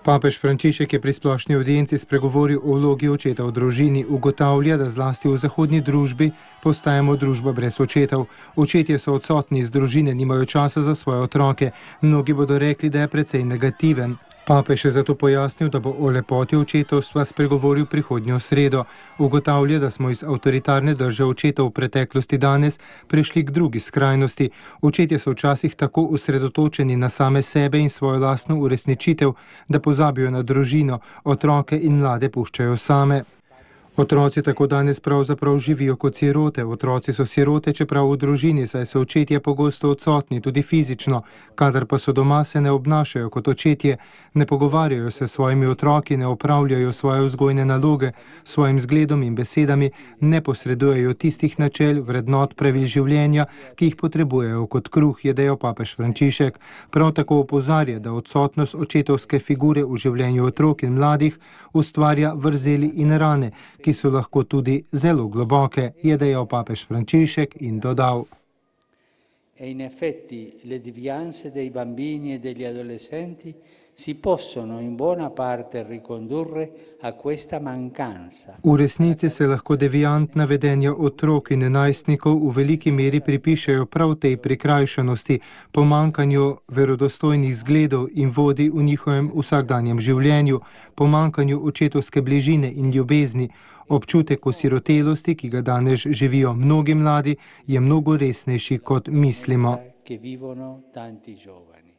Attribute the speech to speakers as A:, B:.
A: Papež Frančišek je pri splošni audienci spregovoril o vlogi očeta v družini, ugotavlja, da zlasti v zahodni družbi postajamo družba brez očetov. Očetje so odsotni iz družine, nimajo časa za svoje otroke. Mnogi bodo rekli, da je precej negativen. Papež je zato pojasnil, da bo o lepoti očetovstva spregovoril prihodnjo sredo. Ugotavlja, da smo iz avtoritarne drže očetov v preteklosti danes prišli k drugi skrajnosti. Očetje so včasih tako osredotočeni na same sebe in svojo lastno uresničitev, da pozabijo na družino, otroke in mlade puščajo same. Otroci tako danes pravzaprav živijo kot sirote. Otroci so sirote, čeprav v družini, saj so očetje pogosto odsotni, tudi fizično. Kadar pa so doma, se ne obnašajo kot očetje, ne pogovarjajo se s svojimi otroki, ne opravljajo svoje vzgojne naloge, svojim zgledom in besedami ne posredujejo tistih načel, vrednot, pravil življenja, ki jih potrebujejo kot kruh, je dejal papež Frančišek. Prav tako opozarja, da odsotnost očetovske figure v življenju otrok in mladih ustvarja vrzeli in rane, ki so lahko tudi zelo globoke, je dejal papež Frančišek in dodal.
B: In effetti le devianze dei bambini e degli adolescenti si possono in buona parte ricondurre a questa mancanza.
A: V resnici se lahko deviantna vedenja otrok in najstnikov v veliki meri pripišejo prav tej prikrajšanosti, pomankanju verodostojnih zgledov in vodi v njihovem vsakdanjem življenju, pomankanju očetovske bližine in ljubezni. Občutek osirotelosti, ki ga danes živijo mnogi mladi, je mnogo resnejši, kot mislimo.
B: Che vivono tanti giovani.